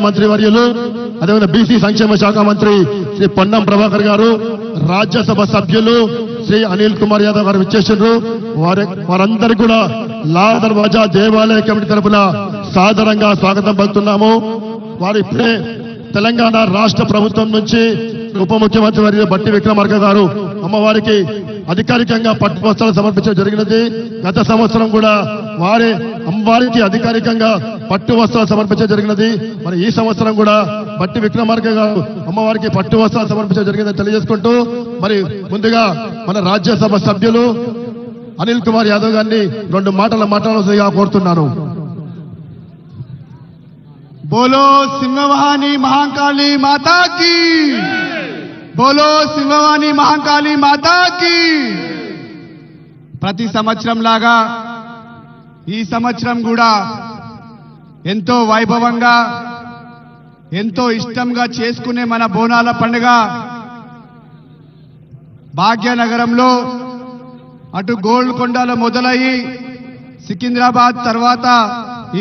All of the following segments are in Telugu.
మంత్రి వర్యులు అదేవిధంగా బీసీ సంక్షేమ శాఖ మంత్రి శ్రీ పొన్నం ప్రభాకర్ గారు, రాజ్యసభ సభ్యులు శ్రీ అనిల్ కుమార్ యాదవ్ గారు విచ్చేసారు. వారందరికీ కూడా లాల్ దర్వాజా దేవాలయ కమిటీ తరఫున సాదరంగా స్వాగతం పలుకుతున్నాము. వారు ఇప్పుడే తెలంగాణ రాష్ట్ర ప్రభుత్వం నుంచి ఉప ముఖ్యమంత్రి వర్యులు బట్టి విక్రమార్క గారు అమ్మవారికి అధికారికంగా పట్టు వస్త్రాలు సమర్పించడం జరిగినది. గత సంవత్సరం కూడా వారి అమ్మవారికి అధికారికంగా పట్టు వస్త్రాలు సమర్పించడం జరిగినది. మరి ఈ సంవత్సరం కూడా బట్టి విక్రమార్క గారు అమ్మవారికి పట్టు వస్త్రాలు సమర్పించడం జరిగిందని తెలియజేసుకుంటూ, మరి ముందుగా మన రాజ్యసభ సభ్యులు అనిల్ కుమార్ యాదవ్ గారిని 2 మాటలు మాట్లాడాల్సిందిగా కోరుతున్నాను. बोलो सिंहवाहिनी महाकाली माता की, बोलो सिंहवाहिनी महाकाली माता की. ప్రతి సంవత్సరం లాగా ఈ సంవత్సరం కూడా ఎంతో వైభవంగా ఎంతో ఇష్టంగా చేసుకునే మన బోనాల పండుగ భాగ్యనగరంలో అటు గోల్కొండలో మొదలయ్యి సికింద్రాబాద్ తర్వాత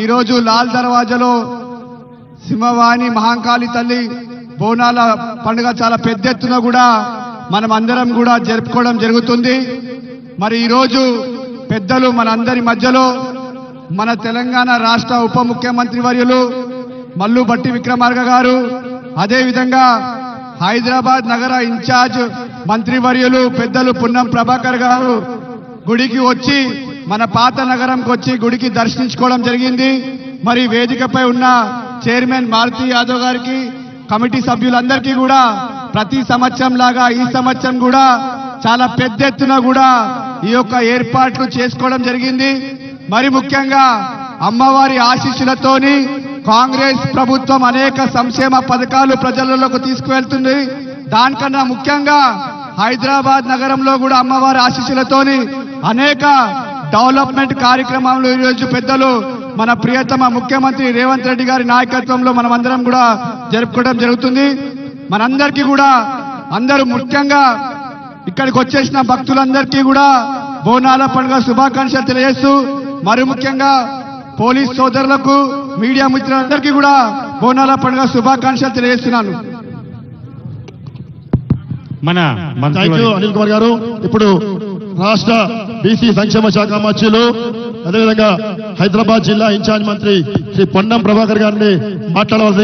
ఈరోజు లాల్ దర్వాజాలో సింహవాహిని మహాకాళి తల్లి బోనాల పండుగ చాలా పెద్ద ఎత్తున కూడా మనం అందరం కూడా జరుపుకోవడం జరుగుతుంది. మరి ఈరోజు పెద్దలు మనందరి మధ్యలో మన తెలంగాణ రాష్ట్ర ఉప ముఖ్యమంత్రి వర్యులు మల్లు బట్టి విక్రమార్క గారు, అదేవిధంగా హైదరాబాద్ నగర ఇన్ఛార్జ్ మంత్రి వర్యులు పెద్దలు పొన్నం ప్రభాకర్ గారు గుడికి వచ్చి మన పాత నగరంకి వచ్చి గుడికి దర్శించుకోవడం జరిగింది. మరి వేదికపై ఉన్న చైర్మన్ మారుతి యాదవ్ గారికి, కమిటీ సభ్యులందరికీ కూడా ప్రతి సంవత్సరం లాగా ఈ సంవత్సరం కూడా చాలా పెద్ద ఎత్తున కూడా ఈ యొక్క ఏర్పాట్లు చేసుకోవడం జరిగింది. మరి ముఖ్యంగా అమ్మవారి ఆశీస్సులతోని కాంగ్రెస్ ప్రభుత్వం అనేక సంక్షేమ పథకాలు ప్రజలలోకి తీసుకువెళ్తుంది. దానికన్నా ముఖ్యంగా హైదరాబాద్ నగరంలో కూడా అమ్మవారి ఆశీస్సులతోని అనేక డెవలప్మెంట్ కార్యక్రమాలు ఈరోజు పెద్దలు మన ప్రియతమ ముఖ్యమంత్రి రేవంత్ రెడ్డి గారి నాయకత్వంలో మనం అందరం కూడా జరుపుకోవడం జరుగుతుంది. మనందరికీ కూడా అందరూ ముఖ్యంగా ఇక్కడికి వచ్చేసిన భక్తులందరికీ కూడా బోనాల పండుగ శుభాకాంక్షలు తెలియజేస్తూ, మరి ముఖ్యంగా పోలీస్ సోదరులకు, మీడియా మిత్రులందరికీ కూడా బోనాల పండుగ శుభాకాంక్షలు తెలియజేస్తున్నాను. మన అనిల్ కుమార్ గారు ఇప్పుడు రాష్ట్ర బీసీ సంక్షేమ శాఖ మంత్రులు అదేవిధంగా హైదరాబాద్ జిల్లా ఇన్ఛార్జ్ మంత్రి శ్రీ పొన్నం ప్రభాకర్ గారిని మాట్లాడవలసిందిగా